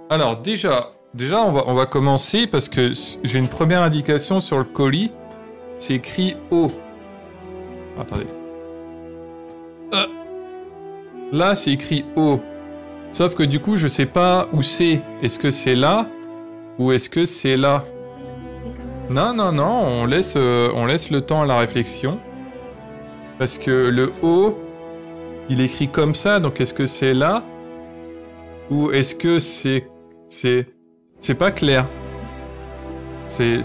Alors déjà on va commencer parce que j'ai une première indication sur le colis. C'est écrit O. Attendez. Là c'est écrit O. Sauf que du coup je sais pas où c'est. Est-ce que c'est là ou est-ce que c'est là? Non, on laisse le temps à la réflexion. Parce que le O, il écrit comme ça, donc est-ce que c'est là? Ou est-ce que c'est pas clair? C'est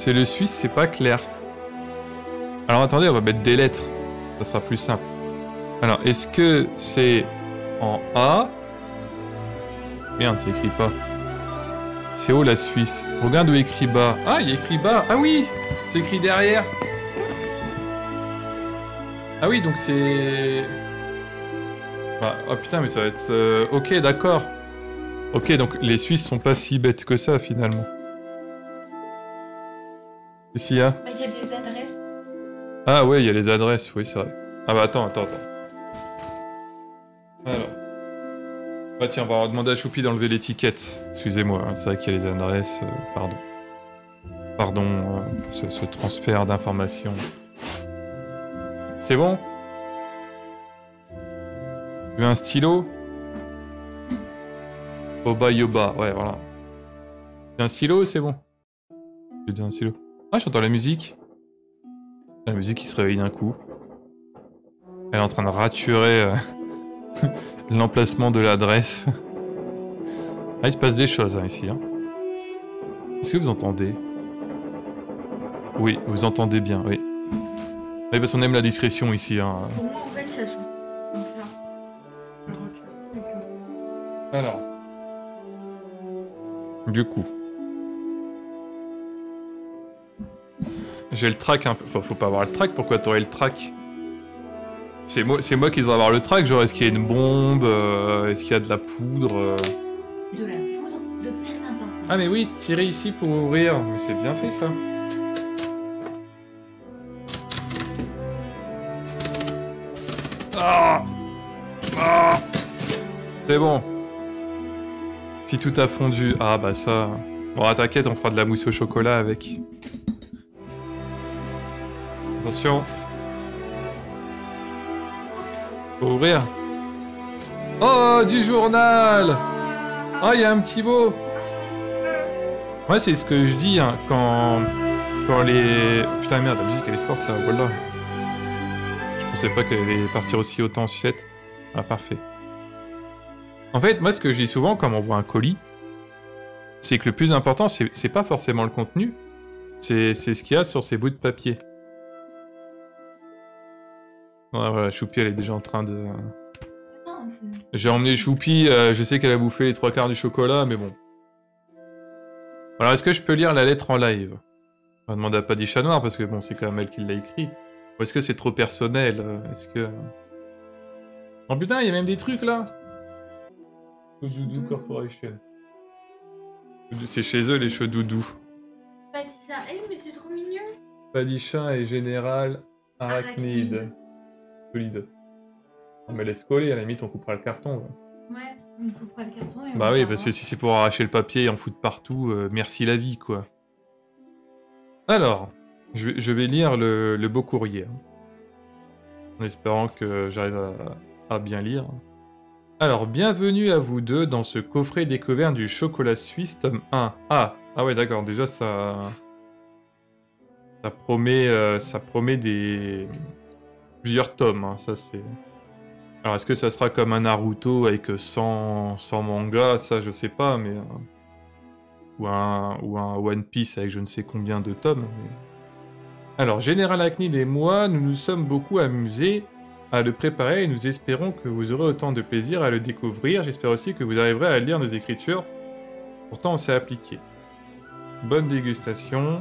le suisse, c'est pas clair. Alors attendez, on va mettre des lettres. Ça sera plus simple. Alors, est-ce que c'est en A? Merde, c'est écrit pas. C'est où la Suisse? Regarde où est écrit bas. Ah, il y a écrit bas. Ah oui, c'est écrit derrière. Ah oui, donc c'est... Ah, oh putain, mais ça va être... Ok, d'accord. Ok, donc les Suisses sont pas si bêtes que ça, finalement. Qu'est-ce qu'il y a? Bah, il y a des adresses. Ah ouais, il y a les adresses, oui, c'est vrai. Ah bah attends. Alors... Bah tiens, on va demander à Choupi d'enlever l'étiquette. Excusez-moi, hein, c'est vrai qu'il y a les adresses, pardon. Pardon, ce transfert d'informations. C'est bon? Tu veux un stylo? Oba yoba, ouais, voilà. Tu veux un stylo, c'est bon? Je veux un stylo. Ah, j'entends la musique. La musique qui se réveille d'un coup. Elle est en train de raturer l'emplacement de l'adresse. Ah, il se passe des choses hein, ici. Hein. Est-ce que vous entendez? Oui, vous entendez bien, oui. Oui, parce qu'on aime la discrétion ici. Hein. Pour moi, en fait, ça joue. Alors. Du coup. J'ai le track un peu. Enfin, faut pas avoir le track, pourquoi t'aurais le track? C'est moi qui dois avoir le track, genre est-ce qu'il y a une bombe, est-ce qu'il y a de la poudre De la poudre de perlimpinpin. Ah mais oui, tirer ici pour ouvrir, mais c'est bien fait ça. Ah ah c'est bon. Si tout a fondu, ah bah ça... Bon t'inquiète, on fera de la mousse au chocolat avec. Attention. Faut ouvrir. Oh, du journal. Oh, il y a un petit mot. Ouais, c'est ce que je dis, hein, quand les... Putain, merde, la musique, elle est forte, là, voilà. Je pensais pas qu'elle allait partir aussi autant en sucette. Ah, parfait. En fait, moi, ce que je dis souvent quand on voit un colis, c'est que le plus important, c'est pas forcément le contenu, c'est ce qu'il y a sur ces bouts de papier. Ouais, voilà, Choupi, elle est déjà en train de... J'ai emmené Choupi, je sais qu'elle a bouffé les 3/4 du chocolat, mais bon. Alors, est-ce que je peux lire la lettre en live? On va demander à Paddy Chat Noir, parce que bon, c'est quand même elle qui l'a écrit. Ou est-ce que c'est trop personnel? Est-ce que... Oh putain, il y a même des trucs, là! Doudou Corporation. C'est chez eux, les cheveux doudou. Paddy Chat, mais c'est trop mignon! Paddy Chat et Général Arachnide. Solide. Non, mais laisse coller, à la limite, on coupera le carton. Ouais, on coupera le carton et on Bah oui, va parce voir. que si c'est pour arracher le papier et en foutre partout, merci la vie, quoi. Alors, je vais lire le beau courrier. Hein, en espérant que j'arrive à bien lire. Alors, bienvenue à vous deux dans ce coffret découvert du chocolat suisse, tome 1. Ah ouais, d'accord, déjà ça promet des... plusieurs tomes, hein, ça c'est... Alors, est-ce que ça sera comme un Naruto avec 100 mangas? Ça, je sais pas, mais... Ou un One Piece avec je ne sais combien de tomes. Mais... Alors, Général Arachnide et moi, nous nous sommes beaucoup amusés à le préparer et nous espérons que vous aurez autant de plaisir à le découvrir. J'espère aussi que vous arriverez à lire nos écritures. Pourtant, on s'est appliqué. Bonne dégustation.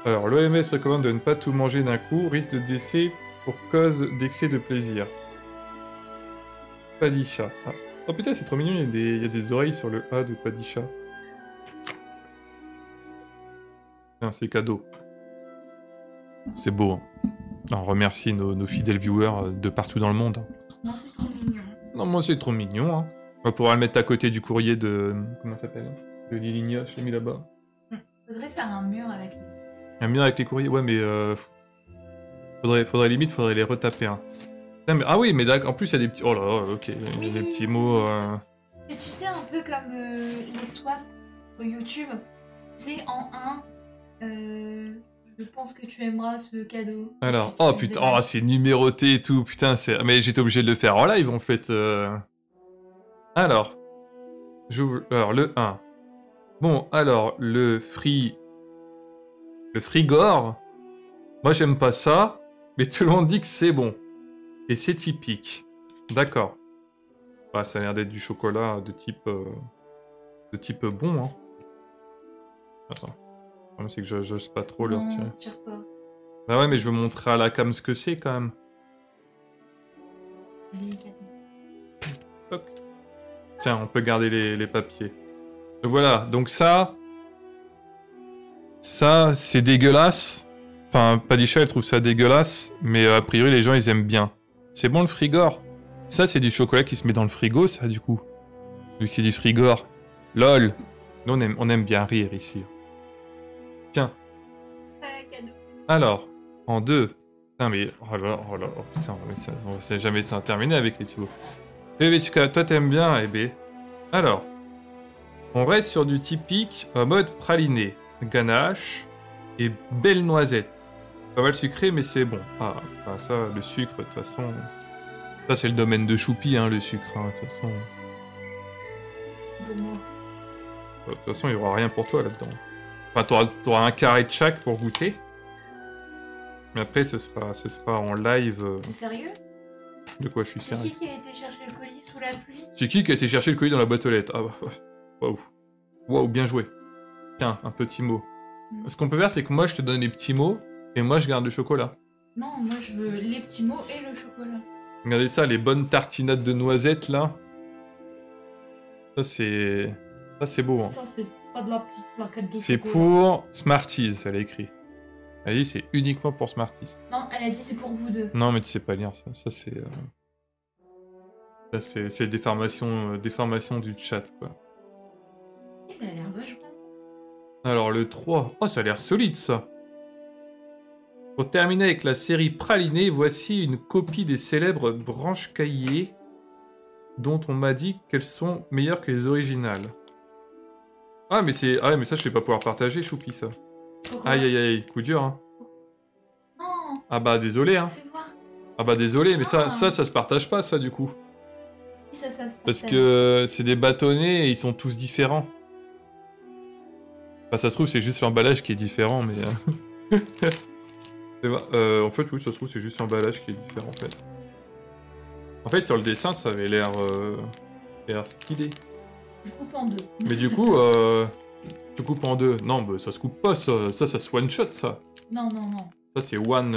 Alors, l'OMS recommande de ne pas tout manger d'un coup, risque de décès pour cause d'excès de plaisir. Paddy Chat. Ah. Oh putain, c'est trop mignon, il y a des oreilles sur le A de Paddy Chat. Tiens, c'est cadeau. C'est beau. Hein. On remercie nos fidèles viewers de partout dans le monde. Non, c'est trop mignon. Non, moi c'est trop mignon. Hein. On va pouvoir le mettre à côté du courrier de... Comment ça s'appelle? De Lilinia, je l'ai mis là-bas. Faudrait faire un mur avec lui. Un mur avec les courriers? Ouais, mais... Faudrait limite, faudrait les retaper. Hein. Putain, mais... Ah oui, mais d'accord. En plus, il y a des petits... Oh là là, ok. Il y a des petits mots... Et tu sais, un peu comme les swaps sur YouTube. Tu sais, en un... Je pense que tu aimeras ce cadeau. Alors, oh putain, oh, c'est numéroté et tout, putain, c'est... Mais j'étais obligé de le faire en live, en fait. Alors, j'ouvre... Alors, le 1. Bon, alors, le frigore, moi, j'aime pas ça, mais tout le monde dit que c'est bon. Et c'est typique. D'accord. Bah, ça a l'air d'être du chocolat de type bon, hein. Attends. C'est que j'ose pas trop le retirer. Non, tire pas. Bah ouais, mais je veux montrer à la cam ce que c'est quand même. Hop. Tiens, on peut garder les papiers. Donc voilà, donc ça, c'est dégueulasse. Enfin, Padisha, elle trouve ça dégueulasse, mais a priori, les gens, ils aiment bien. C'est bon le frigore. Ça, c'est du chocolat qui se met dans le frigo, ça, du coup. Vu que c'est du frigore. LOL. Nous, on aime bien rire ici. Tiens. Alors, en 2. Putain, mais... Oh là, oh putain, on sait jamais ça terminer avec les tuyaux. Eh bien, toi, t'aimes bien, eh ben. Alors, on reste sur du typique mode praliné. Ganache et belle noisette. Pas mal sucré, mais c'est bon. Ah, bah ça, le sucre, de toute façon... Ça, c'est le domaine de Choupi, hein, le sucre, hein, de toute façon. De toute façon, il n'y aura rien pour toi, là-dedans. Enfin, t'auras un carré de chaque pour goûter. Mais après, ce sera en live. T'es sérieux? De quoi je suis C'est sérieux? qui a été chercher le colis sous la pluie? C'est qui a été chercher le colis dans la boîte aux lettres? Ah bah, waouh. Waouh, bien joué. Tiens, un petit mot. Ce qu'on peut faire, c'est que moi, je te donne les petits mots, et moi, je garde le chocolat. Non, moi, je veux les petits mots et le chocolat. Regardez ça, les bonnes tartinades de noisettes, là. Ça, c'est beau, hein. Ça, c'est pas de la petite plaquette de chocolat. C'est pour Smarties, elle a écrit. Elle a dit c'est uniquement pour Smarties. Non, elle a dit c'est pour vous deux. Non, mais tu sais pas lire ça. Ça, c'est... Ça, c'est déformation du chat, quoi. Et ça a l'air vachement. Alors, le 3. Oh, ça a l'air solide, ça. Pour terminer avec la série pralinée, voici une copie des célèbres branches caillées dont on m'a dit qu'elles sont meilleures que les originales. Ah, mais c'est... Ah, mais ça, je vais pas pouvoir partager, Choupi, ça. Pourquoi? Aïe, aïe, aïe, coup dur, hein. Non. Ah bah, désolé, hein. Fais voir. Ah bah, désolé, mais Ah. ça se partage pas, ça, du coup. Ça se partage. Parce que c'est des bâtonnets et ils sont tous différents. Enfin, ça se trouve, c'est juste l'emballage qui est différent, mais... en fait, oui, ça se trouve, c'est juste l'emballage qui est différent, en fait. En fait, sur le dessin, ça avait l'air stylé. Tu coupes en deux. Mais du coup, tu coupes en deux. Non, bah, ça se coupe pas, ça se one-shot, ça. Non, non, non. Ça, c'est one...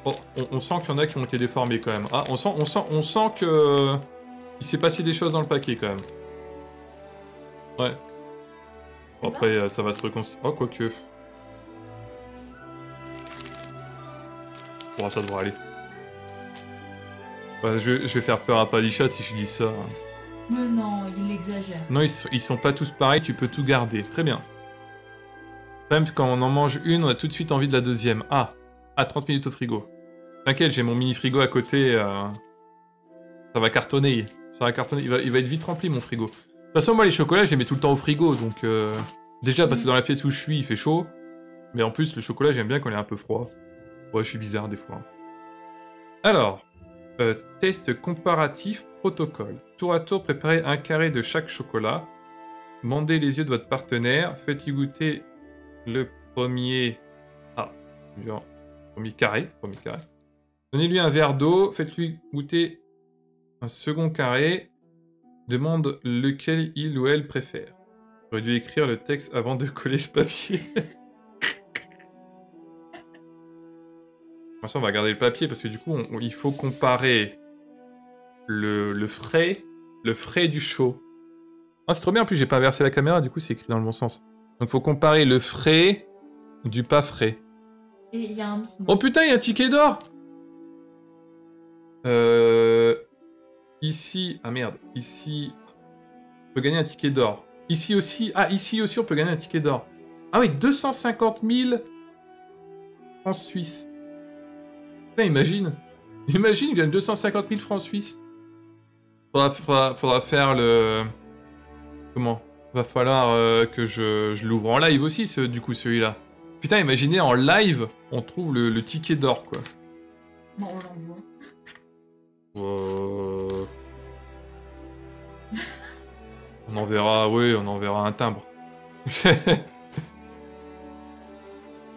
Oh, on sent qu'il y en a qui ont été déformés, quand même. Ah, on sent que... Il s'est passé des choses dans le paquet, quand même. Ouais. Bon, après, ça va se reconstruire. Oh, quoique... Bon, ça devrait aller. Bah, je vais faire peur à Padisha si je dis ça. Hein. Mais non, il exagère. Non, ils sont pas tous pareils, tu peux tout garder. Très bien. Même quand on en mange une, on a tout de suite envie de la deuxième. Ah, 30 minutes au frigo. T'inquiète, j'ai mon mini frigo à côté. Ça va cartonner. Ça va cartonner. Il va être vite rempli, mon frigo. De toute façon, moi, les chocolats, je les mets tout le temps au frigo. Donc, déjà, parce que dans la pièce où je suis, il fait chaud. Mais en plus, le chocolat, j'aime bien quand il est un peu froid. Ouais, je suis bizarre des fois. Alors, test comparatif protocole. Tour à tour, préparez un carré de chaque chocolat. Bandez les yeux de votre partenaire. Faites-lui goûter le premier... Ah, premier carré. Donnez-lui un verre d'eau. Faites-lui goûter un second carré. Demande lequel il ou elle préfère. J'aurais dû écrire le texte avant de coller le papier. On va garder le papier parce que du coup, il faut comparer le frais du chaud. Ah, c'est trop bien, en plus j'ai pas inversé la caméra, du coup c'est écrit dans le bon sens. Donc il faut comparer le frais Du pas frais. Et il y a un petit... Oh putain, il y a un ticket d'or. Ici... Ah merde. Ici... On peut gagner un ticket d'or. Ici aussi... Ah, ici aussi, on peut gagner un ticket d'or. Ah oui, 250 000 francs suisses. Putain, imagine. Imagine, je gagne 250 000 francs suisses. Faudra faire le... Comment? Va falloir que je l'ouvre en live aussi, du coup, celui-là. Putain, imaginez, en live, on trouve le ticket d'or, quoi. Bon, on l'envoie. On enverra, oui, on enverra un timbre.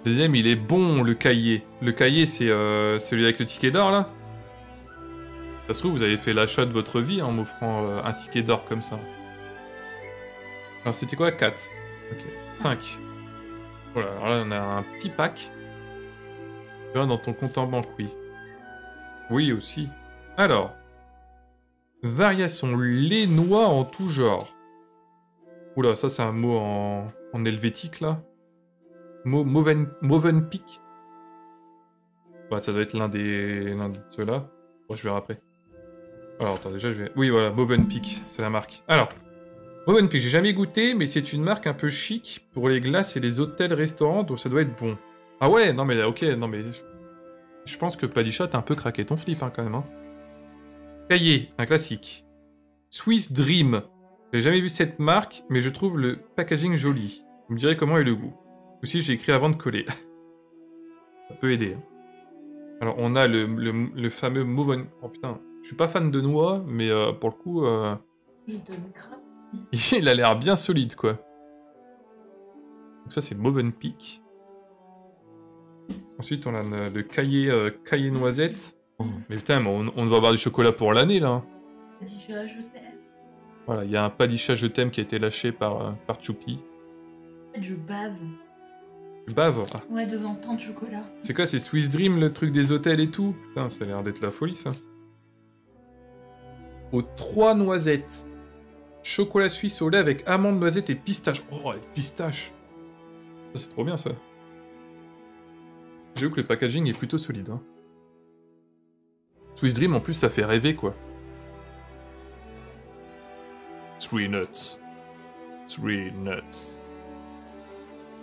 Deuxième, il est bon, le cahier. Le cahier, c'est celui avec le ticket d'or, là. Ça se trouve, vous avez fait l'achat de votre vie en m'offrant un ticket d'or comme ça. Alors, c'était quoi? 4. Ok. 5. Voilà, alors là, on a un petit pack. Tu vois, dans ton compte en banque, oui. Oui, aussi. Alors. Variation, les noix en tout genre. Oula, ça, c'est un mot en helvétique, là. Movenpick. Ouais, ça doit être l'un de ceux-là. Bon, je verrai après. Alors, attends, déjà, je vais... Oui, voilà, Movenpick, c'est la marque. Alors, Movenpick, j'ai jamais goûté, mais c'est une marque un peu chic pour les glaces et les hôtels-restaurants, donc ça doit être bon. Ah ouais, non mais, ok, non mais... Je pense que Padisha, t'as un peu craqué ton slip, hein, quand même, hein. Cahier, un classique. Swiss Dream. J'ai jamais vu cette marque, mais je trouve le packaging joli. Vous me direz comment est le goût. Aussi, j'ai écrit avant de coller. Ça peut aider. Hein. Alors, on a le fameux Moven... Oh putain, je suis pas fan de noix, mais pour le coup... Il donne grave. Il a l'air bien solide, quoi. Donc ça, c'est Movenpick. Ensuite, on a le cahier noisette. Oh, mais putain, on va avoir du chocolat pour l'année, là. Padisha, je t'aime. Voilà, il y a un Padisha Je t'aime qui a été lâché par Choupi. En fait, je bave. Tu baves? Ah. Ouais, devant tant de chocolat. C'est quoi, c'est Swiss Dream, le truc des hôtels et tout? Putain, ça a l'air d'être la folie, ça. Aux 3 noisettes. Chocolat suisse au lait avec amandes, noisettes et pistache. Oh, et pistache. Ça, c'est trop bien, ça. J'avoue que le packaging est plutôt solide. Hein. Swiss Dream, en plus, ça fait rêver, quoi. 3 nuts. 3 nuts.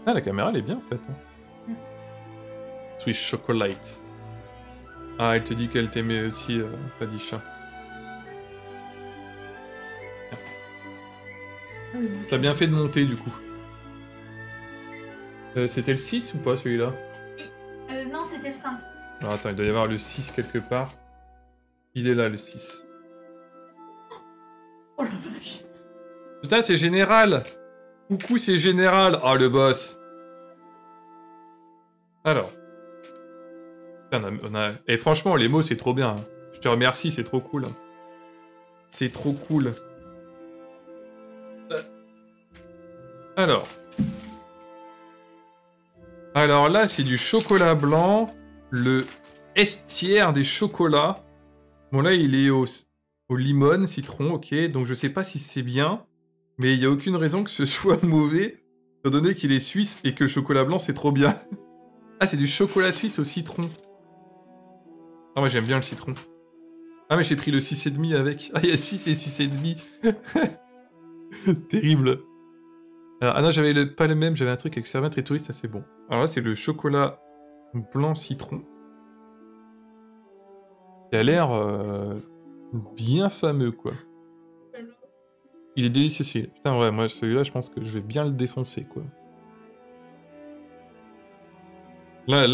Ah, la caméra, elle est bien faite. Hein. Swiss Chocolate. Ah, elle te dit qu'elle t'aimait aussi, Padisha. T'as bien fait de monter, du coup. C'était le 6 ou pas, celui-là? Non, c'était le 5. Alors, attends, il doit y avoir le 6 quelque part. Il est là, le 6. Oh la vache. Putain, c'est général! Coucou, c'est général! Ah, le boss! Alors. Et franchement, les mots, c'est trop bien. Hein. Je te remercie, c'est trop cool. Hein. C'est trop cool. Alors. Alors là, c'est du chocolat blanc. Le estière des chocolats. Bon, là, il est au limone, citron, ok. Donc, je sais pas si c'est bien. Mais il n'y a aucune raison que ce soit mauvais. Étant donné qu'il est suisse et que le chocolat blanc, c'est trop bien. Ah, c'est du chocolat suisse au citron. Ah, moi, j'aime bien le citron. Ah, mais j'ai pris le 6,5 avec. Ah, il y a 6 et 6,5. Terrible. Alors, ah non, j'avais pas le même, j'avais un truc avec Servante et Touriste, assez bon. Alors là, c'est le chocolat blanc citron. Il a l'air bien fameux, quoi. Il est délicieux, celui-là. Putain, ouais, moi, celui-là, je pense que je vais bien le défoncer, quoi. Là,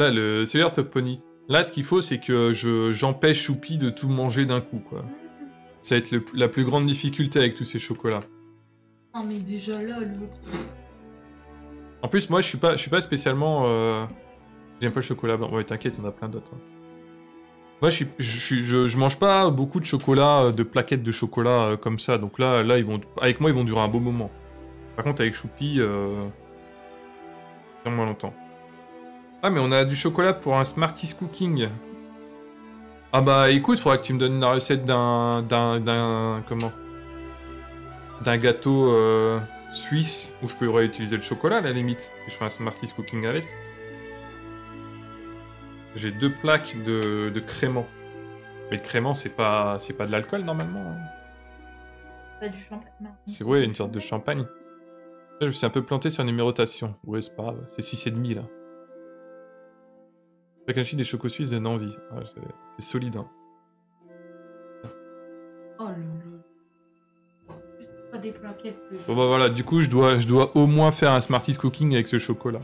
celui-là, Top Pony. Là, ce qu'il faut, c'est que j'empêche Choupi de tout manger d'un coup, quoi. Ça va être la plus grande difficulté avec tous ces chocolats. Non, mais déjà là, le... En plus, moi, je suis pas spécialement... J'aime pas le chocolat blanc. Ouais, t'inquiète, il y en a plein d'autres. Hein. Moi, je mange pas beaucoup de chocolat, de plaquettes de chocolat comme ça. Donc là, avec moi, ils vont durer un beau moment. Par contre, avec Choupi, moins longtemps. Ah, mais on a du chocolat pour un Smarties Cooking. Ah bah, écoute, faudra que tu me donnes la recette d'un gâteau suisse où je peux réutiliser le chocolat à la limite. Je fais un Smarties Cooking avec. J'ai 2 plaques de crément. Mais le crément, c'est pas de l'alcool, normalement. Hein. Pas du champagne. Non. C'est ouais, une sorte de champagne. Là, je me suis un peu planté sur la numérotation. Ouais, c'est pas grave. C'est 6,5, là. Avec des chocos suisses donne envie. Ah, c'est solide, hein. Oh là là. Pas des plaquettes. Bon bah voilà, du coup, je dois au moins faire un Smarties Cooking avec ce chocolat.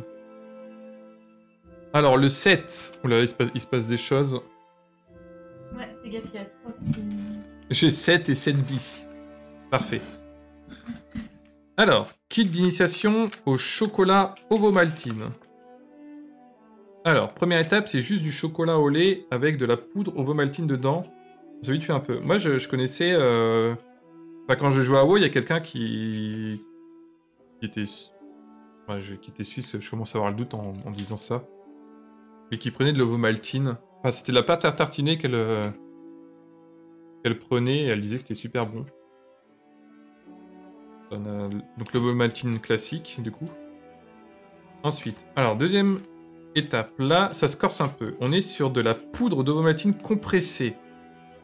Alors, le 7. Oula, il se passe des choses. Ouais, fais gaffe, il y a 3 petits... J'ai 7 et 7 bis. Parfait. Alors, kit d'initiation au chocolat Ovomaltine. Alors, première étape, c'est juste du chocolat au lait avec de la poudre Ovomaltine dedans. On s'habitue un peu. Moi, je connaissais... Enfin, quand je jouais à WoW, il y a quelqu'un qui était... Enfin, qui était suisse, je commence à avoir le doute en disant ça. Et qui prenait de l'Ovomaltine. Enfin, c'était de la pâte à tartiner qu'elle prenait et elle disait que c'était super bon. Donc l'Ovomaltine classique, du coup. Ensuite, alors, deuxième étape. Là, ça se corse un peu. On est sur de la poudre d'Ovomaltine compressée.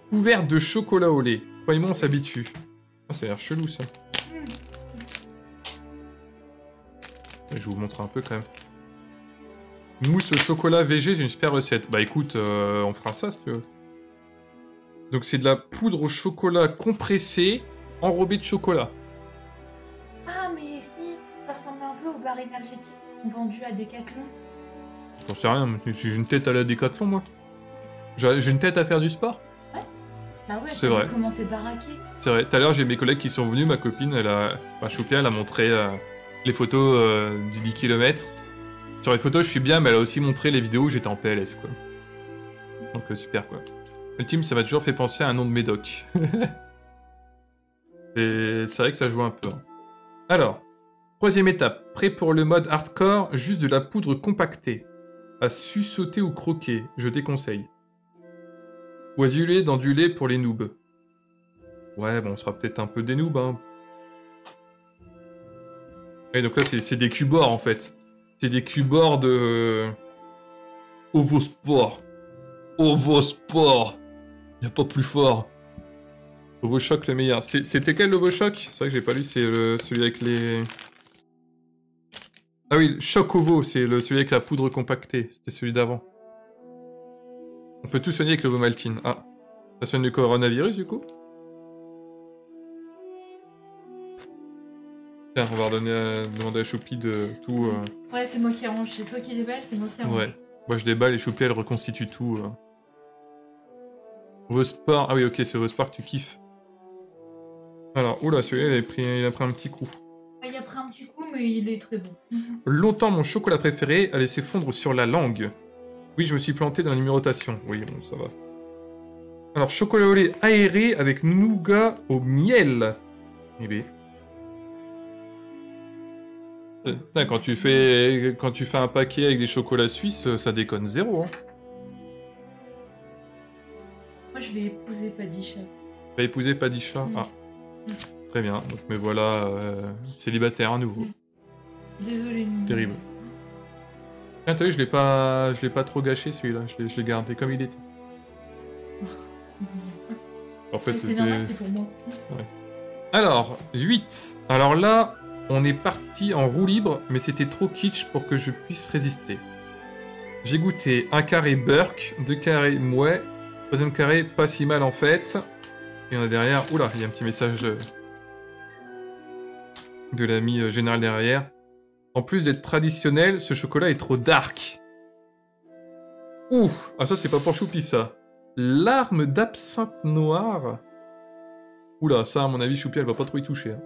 Couverte de chocolat au lait. Croyez-moi, on s'habitue. Ah, ça a l'air chelou, ça. Je vous montre un peu, quand même. Mousse au chocolat VG, j'ai une super recette. Bah écoute, on fera ça, si tu veux. Donc c'est de la poudre au chocolat compressée, enrobée de chocolat. Ah, mais si, ça ressemble un peu aux barres énergétiques vendues à Decathlon. J'en sais rien, j'ai une tête à la Décathlon, moi. J'ai une tête à faire du sport. Ouais. Bah ouais, c'est vrai. Comment t'es baraqué. C'est vrai. Tout à l'heure, j'ai mes collègues qui sont venus, ma copine, Choupia, elle a montré les photos du 10 km. Sur les photos, je suis bien, mais elle a aussi montré les vidéos où j'étais en PLS, quoi. Donc super, quoi. Le team, ça m'a toujours fait penser à un nom de médoc. Et c'est vrai que ça joue un peu. Hein. Alors, troisième étape. Prêt pour le mode hardcore, juste de la poudre compactée. À sussauter ou croquer, je déconseille. Ou à diluer dans du lait pour les noobs. Ouais, bon, on sera peut-être un peu des noobs, hein. Et donc là, c'est des cubors, en fait. C'est des cubors de... Ovosport. Ovosport. Y'a pas plus fort. Ovochoc le meilleur. C'était quel l'Ovochoc? C'est vrai que j'ai pas lu, c'est celui avec les... Ah oui, Choc Ovo, c'est celui avec la poudre compactée. C'était celui d'avant. On peut tout soigner avec l'Ovomaltine. Ah. Ça soigne le coronavirus, du coup? Tiens, on va demander à Choupi de tout... Ouais, c'est moi qui range. C'est toi qui déballe, c'est moi qui range. Ouais. Moi, je déballe et Choupi, elle reconstitue tout. Ovosport... Ah oui, ok, c'est Ovosport que tu kiffes. Alors, oula, celui-là, il a pris un petit coup. Il a pris un petit coup, mais il est très bon. Longtemps, mon chocolat préféré a laissé fondre sur la langue. Oui, je me suis planté dans la numérotation. Oui, bon, ça va. Alors, chocolat au lait aéré avec nougat au miel. Eh bien. Putain, quand tu fais un paquet avec des chocolats suisses, ça déconne zéro. Hein. Moi, je vais épouser Padisha. Tu vas épouser Padisha? Ah. Très bien. Donc, mais voilà, célibataire à nouveau. Désolé. Terrible. Ah, t'as vu, je l'ai pas trop gâché celui-là. Je l'ai gardé comme il était. En fait, c'est normal, c'est pour moi. Ouais. Alors, 8. Alors là, on est parti en roue libre, mais c'était trop kitsch pour que je puisse résister. J'ai goûté un carré Burke, 2 carrés Mouais, 3e carré pas si mal en fait. Et on a derrière... Oula, il y a un petit message de l'ami général derrière. En plus d'être traditionnel, ce chocolat est trop dark. Ouh, ah ça c'est pas pour Choupi ça. Larme d'absinthe noire. Oula, ça à mon avis Choupi elle va pas trop y toucher. Hein.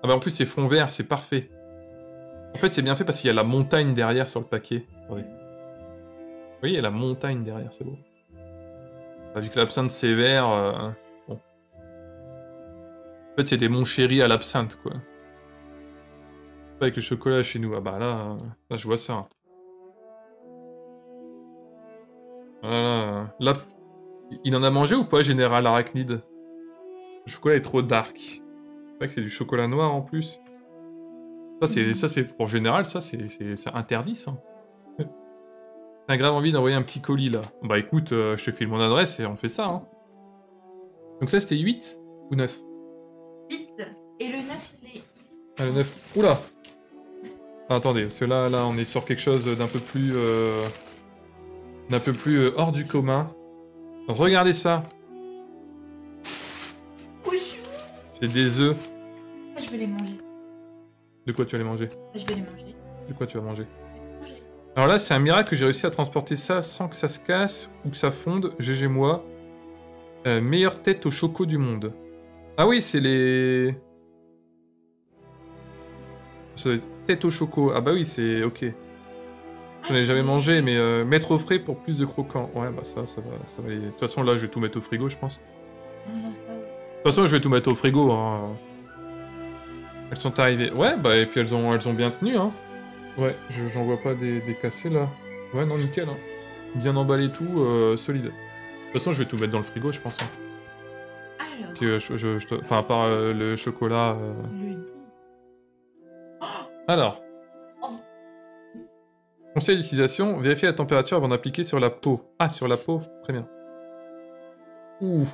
Ah bah en plus c'est fond vert, c'est parfait. En fait c'est bien fait parce qu'il y a la montagne derrière sur le paquet. Attendez. Vous voyez, il y a la montagne derrière, c'est beau. Bah, vu que l'absinthe c'est vert, bon. En fait c'est des mon chéri à l'absinthe quoi. Avec le chocolat chez nous, ah bah là je vois ça. Voilà, là, il en a mangé ou pas, Général Arachnide? Le chocolat est trop dark. C'est vrai que c'est du chocolat noir en plus. Ça c'est pour Général, ça c'est interdit ça. T'as grave envie d'envoyer un petit colis, là. Bah écoute, je te file mon adresse et on fait ça, hein. Donc ça, c'était 8 ou 9? 8. Et le 9, il est... Ah, le 9. Oula! Ah, attendez, parce que là, on est sur quelque chose d'un peu plus... hors du commun. Regardez ça! C'est des œufs. Je vais les manger. De quoi tu vas les manger? Je vais les manger. De quoi tu vas manger? Alors là, c'est un miracle que j'ai réussi à transporter ça sans que ça se casse ou que ça fonde. GG moi. Meilleure tête au choco du monde. Ah oui, c'est les... Tête au choco. Ah bah oui, c'est... Ok. J'en ai jamais mangé, mais mettre au frais pour plus de croquants. Ouais, bah ça va aller. De toute façon, là, je vais tout mettre au frigo, je pense. De toute façon, je vais tout mettre au frigo, hein. Elles sont arrivées. Ouais, bah, et puis elles ont bien tenu, hein. Ouais, j'en vois pas des cassés, là. Ouais, non, nickel, hein. Bien emballé tout, solide. De toute façon, je vais tout mettre dans le frigo, je pense. Hein. Alors... Puis, enfin, à part le chocolat... Alors... Conseil d'utilisation, vérifiez la température avant d'appliquer sur la peau. Ah, sur la peau, très bien. Ouh.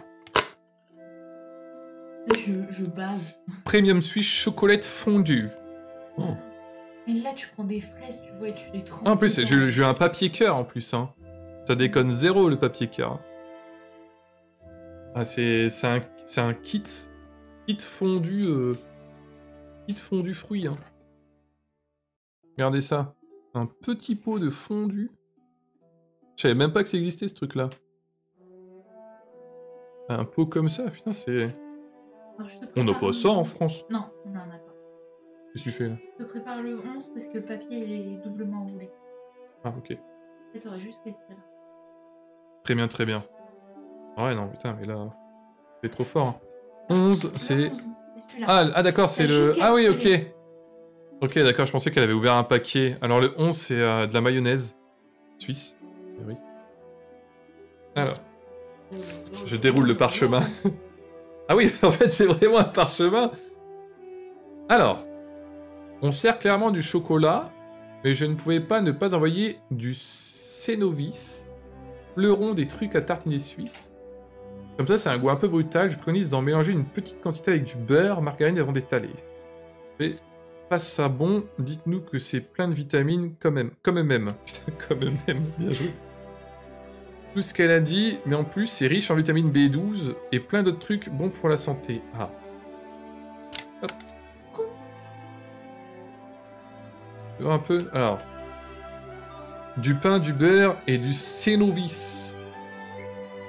Je bave. Premium Swiss chocolate fondue. Oh. Mais là, tu prends des fraises, tu vois, et tu les trempes. Ah, en plus, j'ai un papier cœur en plus. Hein. Ça déconne zéro le papier cœur. Ah, c'est un kit. Kit fondu. Kit fondu fruit. Hein. Regardez ça. Un petit pot de fondu. Je savais même pas que ça existait ce truc-là. Un pot comme ça, putain, c'est... On n'a pas ça en France. Non, on n'en a pas. Qu'est-ce que tu fais là? Je te prépare le 11 parce que le papier il est doublement enroulé. Ah, ok. Peut-être t'aurais juste fait ça. Très bien, très bien. Ouais, non, putain, mais là... C'est trop fort. Hein. 11, c'est... Ah, d'accord, c'est le... Ah oui, ok. Ok, d'accord, je pensais qu'elle avait ouvert un paquet. Alors le 11, c'est de la mayonnaise suisse. Oui. Alors, je déroule le parchemin. Ah oui, en fait, c'est vraiment un parchemin. Alors, on sert clairement du chocolat, mais je ne pouvais pas ne pas envoyer du Cénovis, fleuron des trucs à tartiner suisse. Comme ça, c'est un goût un peu brutal. Je préconise d'en mélanger une petite quantité avec du beurre, margarine avant d'étaler. Mais pas ça bon, dites-nous que c'est plein de vitamines comme même. Putain, comme même, bien joué. Tout ce qu'elle a dit, mais en plus, c'est riche en vitamine B12 et plein d'autres trucs bons pour la santé. Ah. Hop. Un peu, alors. Du pain, du beurre et du Cénovis.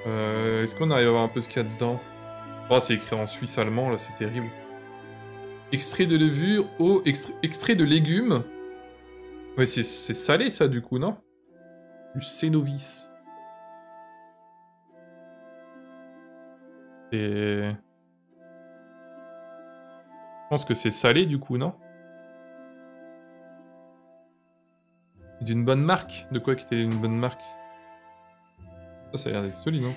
Est-ce qu'on arrive à voir un peu ce qu'il y a dedans? Oh, c'est écrit en suisse-allemand, là, c'est terrible. Extrait de levure, eau, extrait de légumes. Ouais, c'est salé, ça, du coup, non? Du Cénovis. Et... Je pense que c'est salé, du coup, non? D'une bonne marque? De quoi qui était une bonne marque? Ça a l'air d'être solide, non?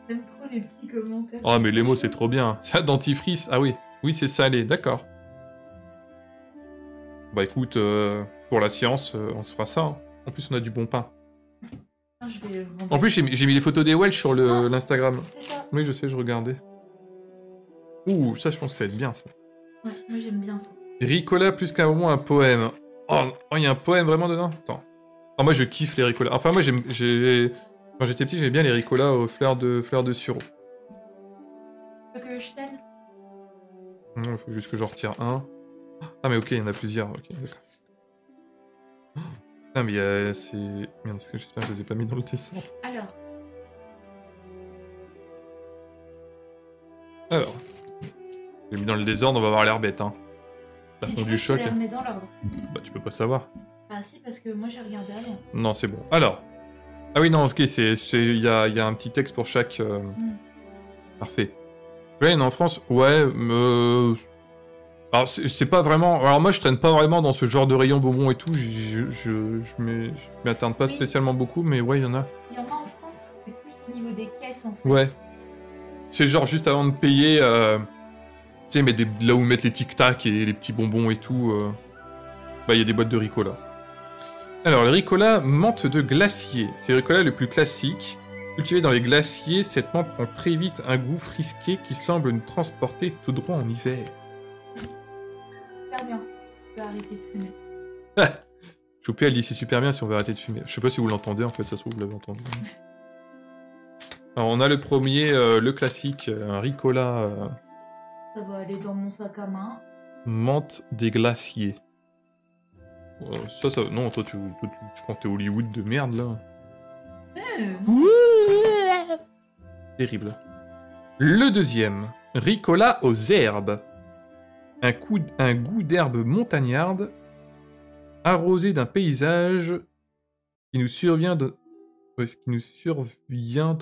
J'aime trop les petits commentaires. Ah, mais les mots, c'est trop bien. C'est un dentifrice. Ah oui. Oui, c'est salé, d'accord. Bah écoute, pour la science, on se fera ça. Hein. En plus, on a du bon pain. En plus, j'ai mis les photos des Welsh sur l'Instagram. Oui, je sais, je regardais. Ouh, ça, je pense que ça va être bien, ça. Ouais, moi j'aime bien ça. Ricola plus qu'un moment, un poème. Oh, il y a un poème vraiment dedans? Attends. Ah, moi, je kiffe les ricolas. Enfin, moi, quand j'étais petit, j'aimais bien les ricolas aux fleurs de sureau. Tu veux que je t'aide? Non, il faut juste que j'en retire un. Ah, mais ok, il y en a plusieurs. Ok, d'accord. Ah, mais c'est... Merde, j'espère que je les ai pas mis dans le désordre. Alors. J'ai mis dans le désordre, on va avoir l'air bête, hein. Ça fond du choc. Tu les remets dans l'ordre. Bah, tu peux pas savoir. Ah si, parce que moi j'ai regardé avant. Non, c'est bon. Alors. Ah oui, non, ok, il y a un petit texte pour chaque... Parfait. Là, en France, ouais, alors, c'est pas vraiment... Alors, moi, je traîne pas vraiment dans ce genre de rayon bonbons et tout. Je m'y attarde pas spécialement beaucoup, mais ouais, il y en a. Il y en a en France, c'est plus au niveau des caisses, en fait. Ouais. C'est genre juste avant de payer... Tu sais, mais là où mettre les tic-tac et les petits bonbons et tout... Bah, il y a des boîtes de Ricola. Alors, le ricola menthe de glacier. C'est le ricola le plus classique. Cultivé dans les glaciers, cette menthe prend très vite un goût frisqué qui semble nous transporter tout droit en hiver. Super bien. Tu peux arrêter de fumer. Choupi, elle dit c'est super bien si on veut arrêter de fumer. Je sais pas si vous l'entendez en fait, ça se trouve vous l'avez entendu. Alors on a le premier, le classique, un ricola Ça va aller dans mon sac à main. menthe des glaciers. Ça, non, toi tu prends tes Hollywood de merde là. Terrible. Le deuxième, ricola aux herbes. Un goût d'herbe montagnarde arrosé d'un paysage qui nous survient dans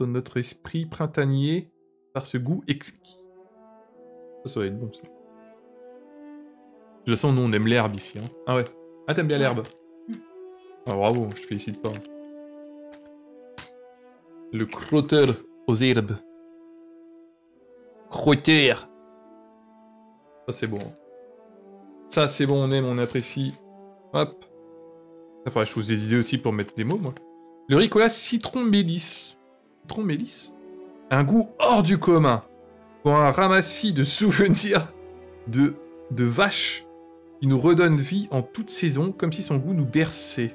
notre esprit printanier par ce goût exquis. Ça va être bon, ça. De toute façon, nous, on aime l'herbe ici. Hein. Ah ouais. Ah, t'aimes bien l'herbe. Ah, bravo, je te félicite pas. Le crotteur aux herbes. Crotteur. Ça, c'est bon. Ça, c'est bon, on aime, on apprécie. Hop. Il faudrait que je trouve des idées aussi pour mettre des mots, moi. Le ricola citron mélisse. Citron mélisse. Un goût hors du commun. Pour un ramassis de souvenirs de vaches qui nous redonne vie en toute saison, comme si son goût nous berçait.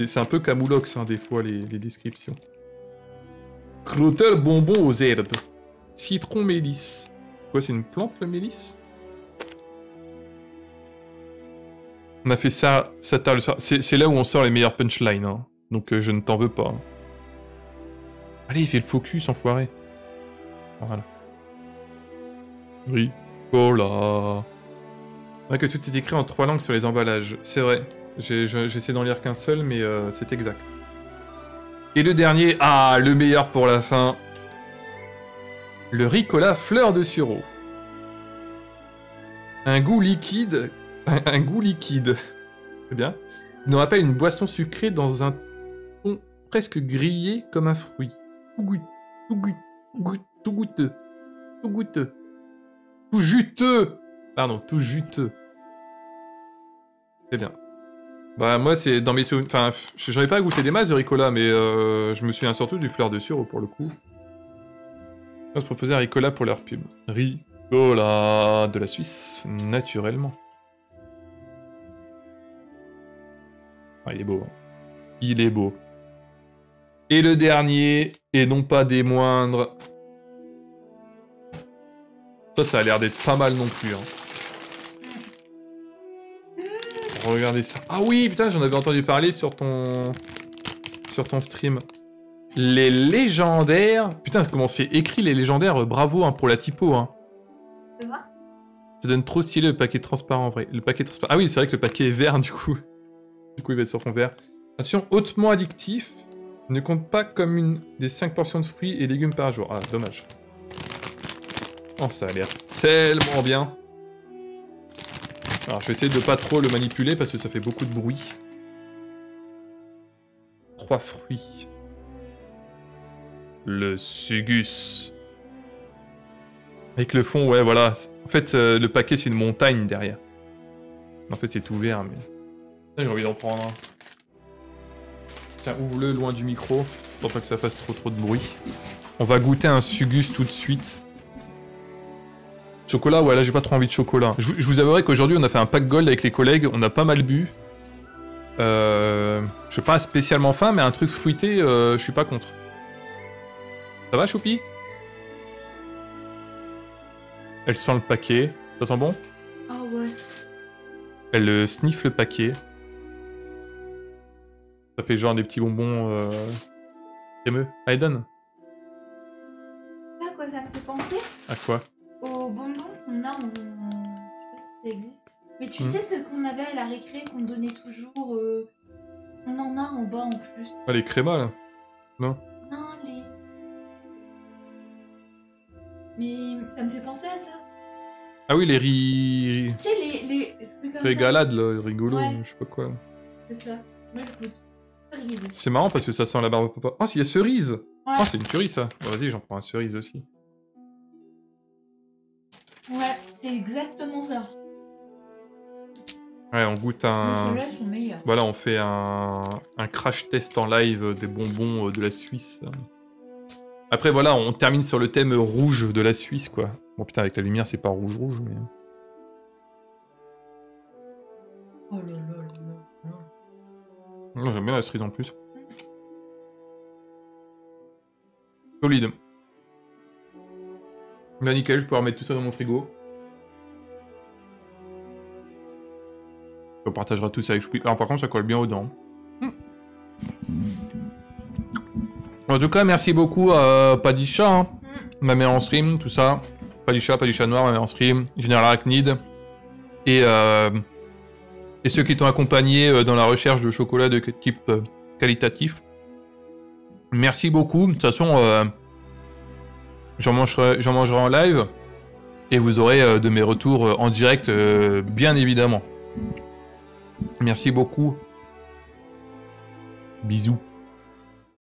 C'est un peu camoulox, hein, des fois, les descriptions. Crotteur bonbon aux herbes. Citron mélisse. Quoi, c'est une plante, le mélisse? On a fait ça tard le soir. C'est là où on sort les meilleures punchlines, hein. Donc je ne t'en veux pas. Hein. Allez, il fait le focus, enfoiré. Voilà. Ricola. C'est vrai que tout est écrit en 3 langues sur les emballages. C'est vrai. J'essaie d'en lire qu'un seul, mais c'est exact. Et le dernier, le meilleur pour la fin. Le ricola fleur de sureau. Un goût liquide. Un goût liquide. C'est bien. Il nous rappelle une boisson sucrée dans un ton presque grillé comme un fruit. Tout goûteux. Tout goûteux. Tout juteux. Pardon, tout juteux. C'est bien. Bah moi c'est dans mes souvenirs... Enfin, j'en ai pas goûté des masses de ricola, mais je me souviens surtout du fleur de sureau pour le coup. On va se proposer un ricola pour leur pub. Ricola de la Suisse, naturellement. Ah, il est beau. Hein. Il est beau. Et le dernier, et non pas des moindres... Ça a l'air d'être pas mal non plus. Hein. Regardez ça. Ah oui, putain, j'en avais entendu parler sur ton stream. Les légendaires... Putain, comment c'est écrit les légendaires, bravo hein, pour la typo. Hein. Tu vois ? Ça donne trop stylé le paquet transparent en vrai. Le paquet transparent... Ah oui, c'est vrai que le paquet est vert du coup. Du coup, il va être sur fond vert. Attention, hautement addictif. Ne compte pas comme une des 5 portions de fruits et légumes par jour. Ah, dommage. Oh, ça a l'air tellement bien. Alors, je vais essayer de pas trop le manipuler parce que ça fait beaucoup de bruit. 3 fruits. Le sugus. Avec le fond, ouais, voilà. En fait, le paquet, c'est une montagne derrière. En fait, c'est tout vert, mais... J'ai envie d'en prendre un. Tiens, ouvre-le loin du micro, pour pas que ça fasse trop de bruit. On va goûter un sugus tout de suite. Chocolat, ouais, là j'ai pas trop envie de chocolat. Je vous avouerai qu'aujourd'hui on a fait un pack gold avec les collègues, on a pas mal bu. Je suis pas spécialement faim, mais un truc fruité, je suis pas contre. Ça va, Choupi? Elle sent le paquet. Ça sent bon? Ah ouais. Elle sniffe le paquet. Ça fait genre des petits bonbons crémeux. Allez, donne. Ça, quoi, ça me fait penser À quoi? aux bonbons qu'on a en... Je sais pas si ça existe. Mais tu sais ce qu'on avait à la récré, qu'on donnait toujours... On en a en bas en plus. Ah, les crémas, là? Non? Non, les... Mais ça me fait penser à ça. Ah oui, les riz... Tu sais, les trucs comme Régalades, là, rigolo, Ouais. je sais pas quoi. C'est ça. Moi, je goûte. Cerise. C'est marrant parce que ça sent la barbe à papa. Oh, il y a cerise! Ouais. Oh, c'est une tuerie, ça. Bon, vas-y, j'en prends un cerise aussi. Ouais, c'est exactement ça. Ouais, on goûte Mais un... ceux-là, ils sont meilleurs. Voilà, on fait un crash test en live des bonbons de la Suisse. Après, voilà, on termine sur le thème rouge de la Suisse, quoi. Bon, putain, avec la lumière, c'est pas rouge-rouge, mais... Oh là là là là. Moi, j'aime bien la cerise en plus. Solide. Bah, nickel, je peux remettre tout ça dans mon frigo. On partagera tout ça avec Choupi. Alors, par contre, ça colle bien aux dents. En tout cas, merci beaucoup à Padisha, hein. Ma mère en stream, tout ça. Padisha Noir, ma mère en stream. Général Arachnid. Et ceux qui t'ont accompagné dans la recherche de chocolat de type qualitatif. Merci beaucoup. De toute façon, j'en mangerai en live. Et vous aurez de mes retours en direct, bien évidemment. Merci beaucoup. Bisous.